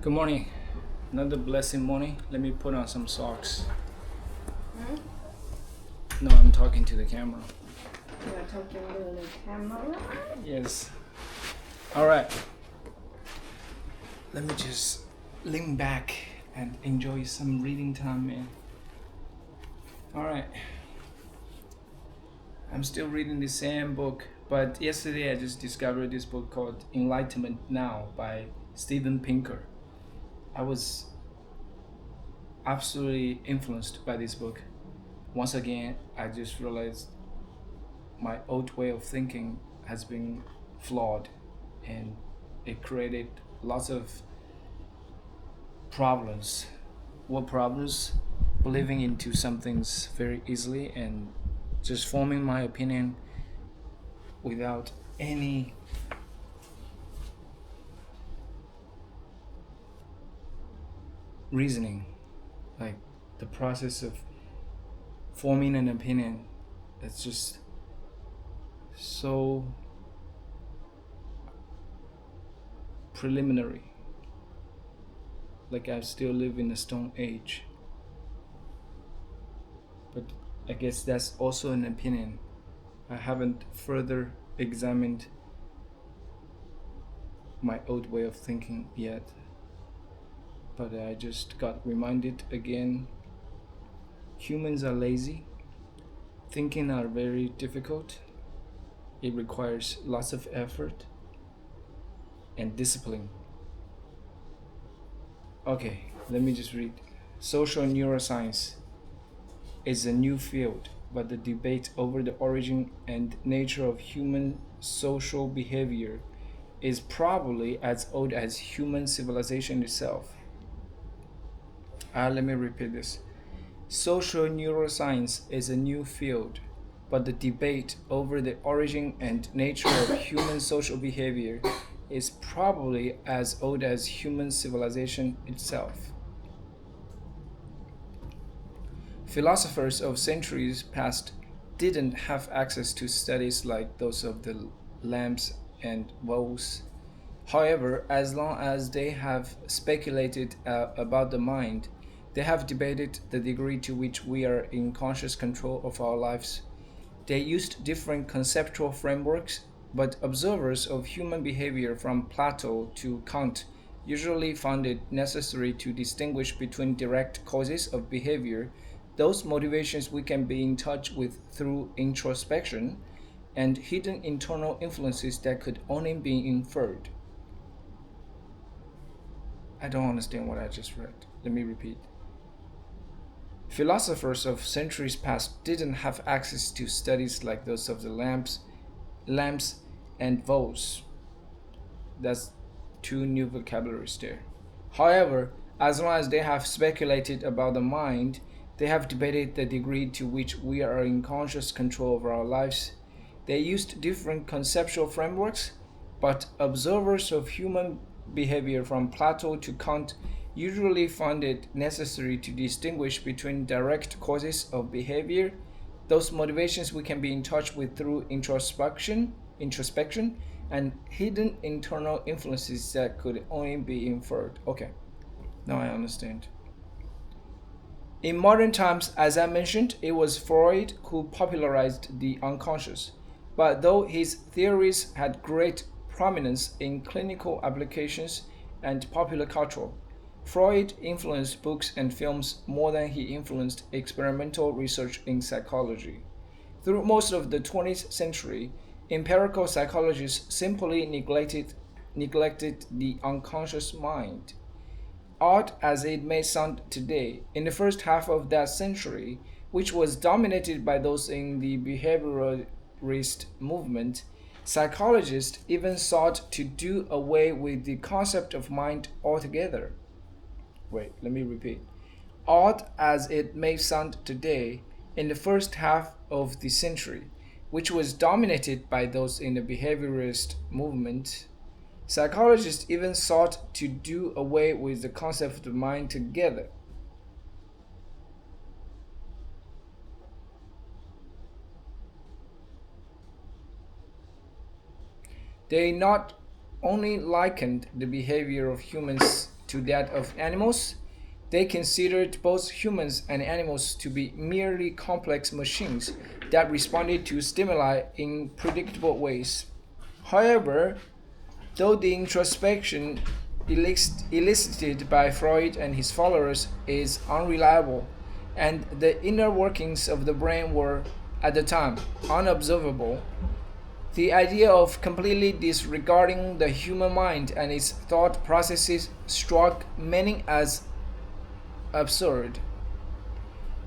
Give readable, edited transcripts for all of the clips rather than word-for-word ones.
Good morning. Another blessing morning. Let me put on some socks. No, I'm talking to the camera. You're talking to the camera? Yes. All right. Let me just lean back and enjoy some reading time, man. All right. I'm still reading the same book, but yesterday I just discovered this book called Enlightenment Now by Steven Pinker. I was absolutely influenced by this book. Once again, I just realized my old way of thinking has been flawed and it created lots of problems. What problems? Believing into some things very easily and just forming my opinion without any reasoning. Like the process of forming an opinion, it's just so preliminary. Like I still live in the Stone Age. But I guess that's also an opinion. I haven't further examined my old way of thinking yet. But I just got reminded again, humans are lazy. Thinking are very difficult. It requires lots of effort and discipline. Okay, let me just read. Social neuroscience is a new field, but the debate over the origin and nature of human social behavior is probably as old as human civilization itself. Let me repeat this. Social neuroscience is a new field, but the debate over the origin and nature of human social behavior is probably as old as human civilization itself. Philosophers of centuries past didn't have access to studies like those of the lamps and wolves. However, as long as they have speculated about the mind, they have debated the degree to which we are in conscious control of our lives. They used different conceptual frameworks, but observers of human behavior from Plato to Kant usually found it necessary to distinguish between direct causes of behavior, those motivations we can be in touch with through introspection, and hidden internal influences that could only be inferred. I don't understand what I just read. Let me repeat. Philosophers of centuries past didn't have access to studies like those of the lamps and voles. That's two new vocabularies there. However, as long as they have speculated about the mind, they have debated the degree to which we are in conscious control of our lives. They used different conceptual frameworks, but observers of human behavior from Plato to Kant usually found it necessary to distinguish between direct causes of behavior, those motivations we can be in touch with through introspection, and hidden internal influences that could only be inferred. Okay, now I understand. In modern times, as I mentioned, it was Freud who popularized the unconscious. But though his theories had great prominence in clinical applications and popular culture, Freud influenced books and films more than he influenced experimental research in psychology. Through most of the 20th century, empirical psychologists simply neglected the unconscious mind. Odd as it may sound today, in the first half of that century, which was dominated by those in the behavioralist movement, psychologists even sought to do away with the concept of mind altogether. Wait, let me repeat. Odd as it may sound today, in the first half of the century, which was dominated by those in the behaviorist movement, psychologists even sought to do away with the concept of mind together. They not only likened the behavior of humans to that of animals, they considered both humans and animals to be merely complex machines that responded to stimuli in predictable ways. However, though the introspection elicited by Freud and his followers is unreliable, and the inner workings of the brain were, at the time, unobservable, the idea of completely disregarding the human mind and its thought processes struck many as absurd.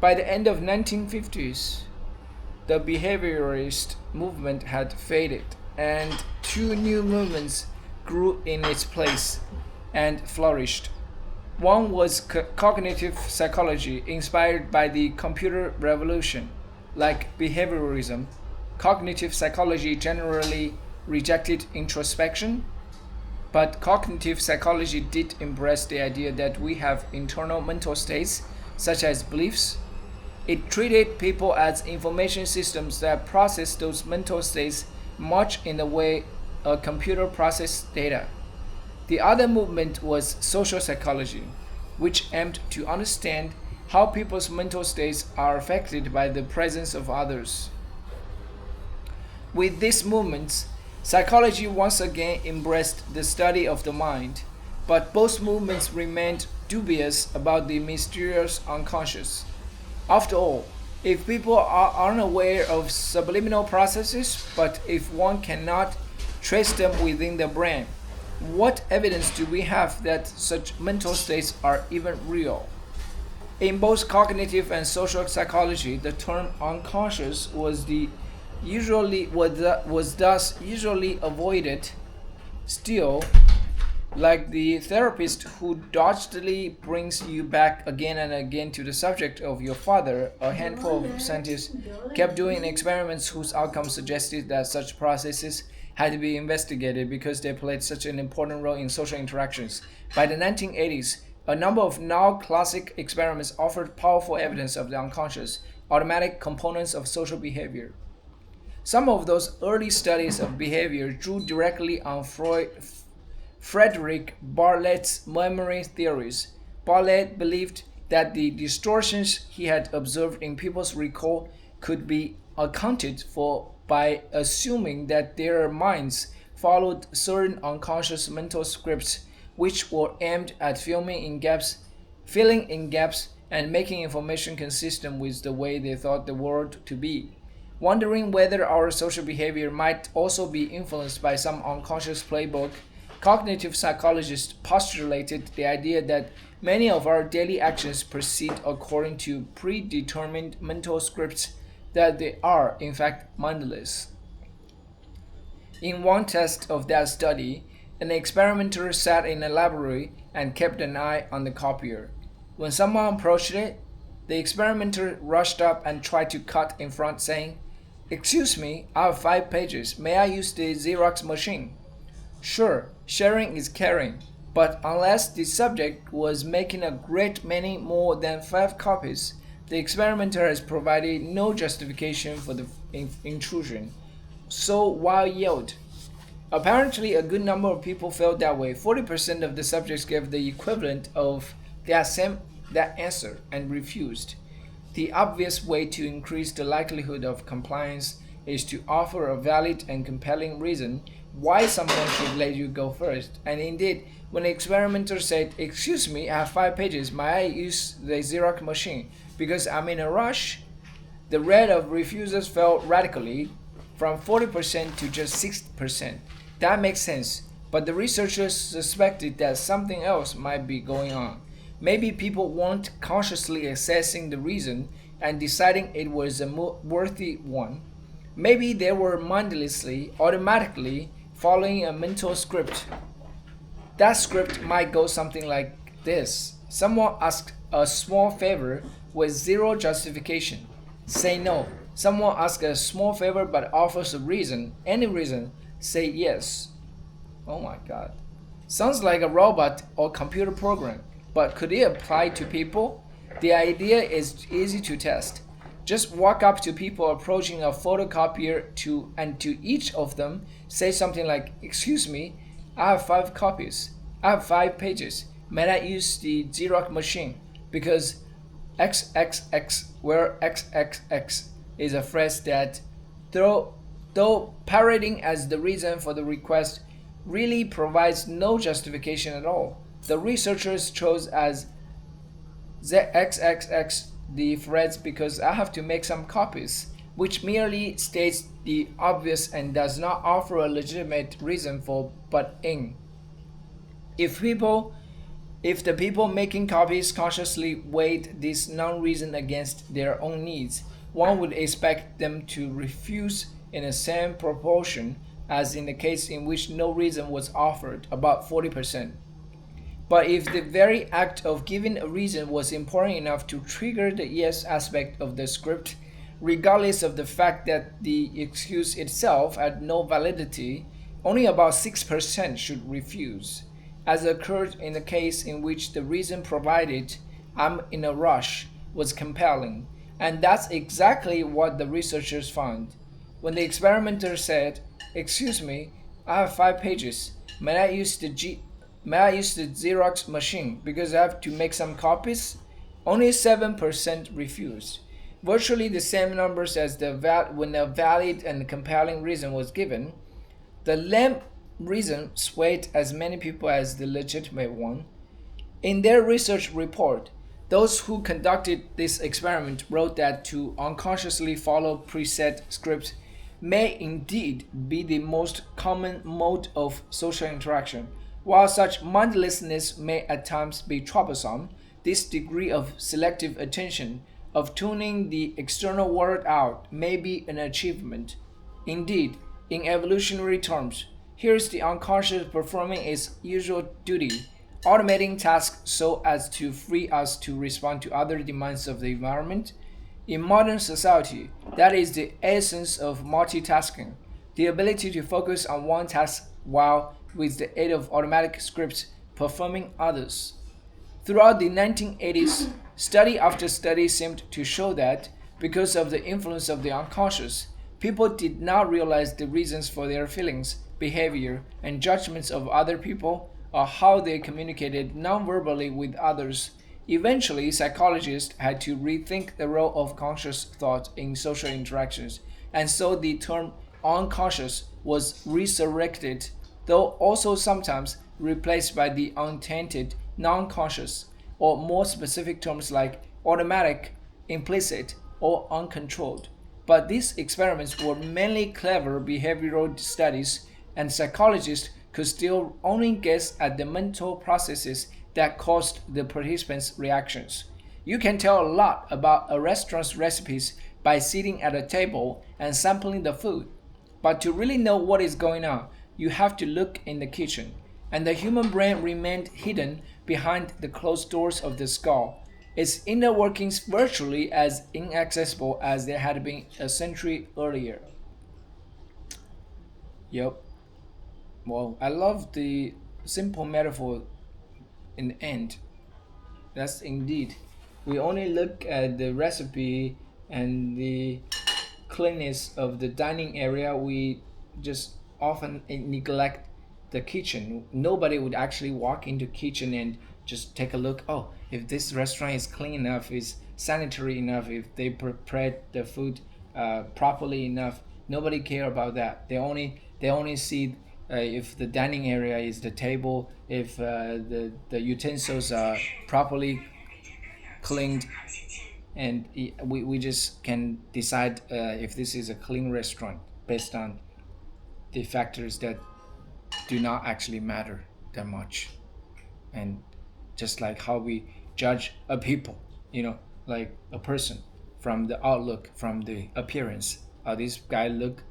By the end of 1950s, the behaviorist movement had faded, and two new movements grew in its place and flourished. One was cognitive psychology, inspired by the computer revolution. Like behaviorism, cognitive psychology generally rejected introspection, but cognitive psychology did embrace the idea that we have internal mental states, such as beliefs. It treated people as information systems that process those mental states much in the way a computer processes data. The other movement was social psychology, which aimed to understand how people's mental states are affected by the presence of others. With these movements, psychology once again embraced the study of the mind, but both movements remained dubious about the mysterious unconscious. After all, if people are unaware of subliminal processes, but if one cannot trace them within the brain, what evidence do we have that such mental states are even real? In both cognitive and social psychology, the term unconscious was thus usually avoided. Still, like the therapist who doggedly brings you back again and again to the subject of your father, a handful of scientists kept doing experiments whose outcomes suggested that such processes had to be investigated because they played such an important role in social interactions. By the 1980s, a number of now classic experiments offered powerful evidence of the unconscious, automatic components of social behavior. Some of those early studies of behavior drew directly on Frederick Bartlett's memory theories. Bartlett believed that the distortions he had observed in people's recall could be accounted for by assuming that their minds followed certain unconscious mental scripts which were aimed at filling in gaps and making information consistent with the way they thought the world to be. Wondering whether our social behavior might also be influenced by some unconscious playbook, cognitive psychologists postulated the idea that many of our daily actions proceed according to predetermined mental scripts, that they are, in fact, mindless. In one test of that study, an experimenter sat in a library and kept an eye on the copier. When someone approached it, the experimenter rushed up and tried to cut in front, saying, "Excuse me, I have 5 pages. May I use the Xerox machine?" Sure, sharing is caring, but unless the subject was making a great many more than 5 copies, the experimenter has provided no justification for the intrusion. So why yield? Apparently, a good number of people felt that way. 40% of the subjects gave the equivalent of that answer and refused. The obvious way to increase the likelihood of compliance is to offer a valid and compelling reason why someone should let you go first. And indeed, when the experimenter said, "Excuse me, I have 5 pages, may I use the Xerox machine because I'm in a rush?" the rate of refusals fell radically from 40% to just 6%. That makes sense, but the researchers suspected that something else might be going on. Maybe people weren't consciously assessing the reason and deciding it was a worthy one. Maybe they were mindlessly, automatically following a mental script. That script might go something like this. Someone asks a small favor with zero justification. Say no. Someone asks a small favor but offers a reason, any reason. Say yes. Oh my god. Sounds like a robot or computer program, but could it apply to people? The idea is easy to test. Just walk up to people approaching a photocopier and to each of them say something like, "Excuse me, I have 5 copies. I have 5 pages. may not use the Xerox machine because XXX, where XXX is a phrase that, though parroting as the reason for the request, really provides no justification at all. The researchers chose as XXX the phrase because I have to make some copies, which merely states the obvious and does not offer a legitimate reason for but-ing. If people if the people making copies consciously weighed this non-reason against their own needs, one would expect them to refuse in the same proportion as in the case in which no reason was offered, about 40%. But if the very act of giving a reason was important enough to trigger the yes aspect of the script, regardless of the fact that the excuse itself had no validity, only about 6% should refuse, as occurred in the case in which the reason provided, "I'm in a rush," was compelling. And that's exactly what the researchers found. When the experimenter said, "Excuse me, I have 5 pages. May I use the Xerox machine because I have to make some copies?" Only 7% refused. Virtually the same numbers as when a valid and compelling reason was given. The lame reason swayed as many people as the legitimate one. In their research report, those who conducted this experiment wrote that to unconsciously follow preset scripts may indeed be the most common mode of social interaction. While such mindlessness may at times be troublesome, this degree of selective attention, of tuning the external world out, may be an achievement. Indeed, in evolutionary terms, here's the unconscious performing its usual duty, automating tasks so as to free us to respond to other demands of the environment. In modern society, that is the essence of multitasking, the ability to focus on one task while, with the aid of automatic scripts, performing others. Throughout the 1980s, study after study seemed to show that, because of the influence of the unconscious, people did not realize the reasons for their feelings, behavior, and judgments of other people, or how they communicated non-verbally with others. Eventually, psychologists had to rethink the role of conscious thought in social interactions, and so the term unconscious was resurrected, though also sometimes replaced by the untainted non-conscious, or more specific terms like automatic, implicit, or uncontrolled. But these experiments were mainly clever behavioral studies, and psychologists could still only guess at the mental processes that caused the participants' reactions. You can tell a lot about a restaurant's recipes by sitting at a table and sampling the food. But to really know what is going on, you have to look in the kitchen. And the human brain remained hidden behind the closed doors of the skull, its inner workings virtually as inaccessible as they had been a century earlier. Yep. Well, I love the simple metaphor in the end. That's indeed. We only look at the recipe and the cleanness of the dining area. We just often neglect the kitchen. Nobody would actually walk into kitchen and just take a look. Oh, if this restaurant is clean enough, is sanitary enough, if they prepared the food properly enough. Nobody care about that. They only see if the dining area is the table, if the utensils are properly cleaned, and we just can decide if this is a clean restaurant based on the factors that do not actually matter that much. And just like how we judge a people, like a person, from the outlook, from the appearance. This guy look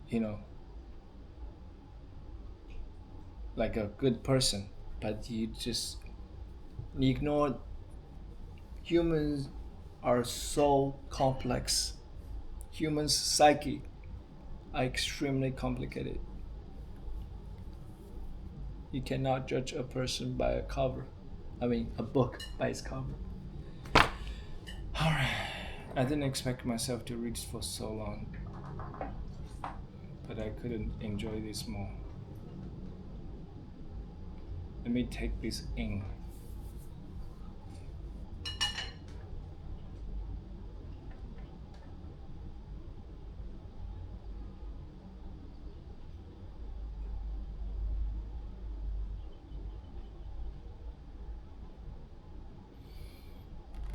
you know like a good person, but you just ignore. Humans are so complex. Humans psyche are extremely complicated. You cannot judge a person by a cover. A book by its cover. Alright. I didn't expect myself to read for so long, but I couldn't enjoy this more. Let me take this in.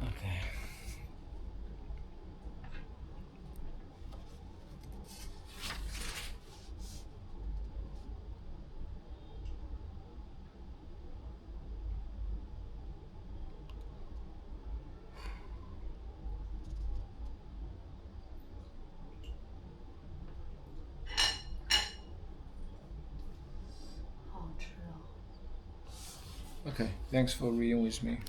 Okay. Okay, thanks for reading with me.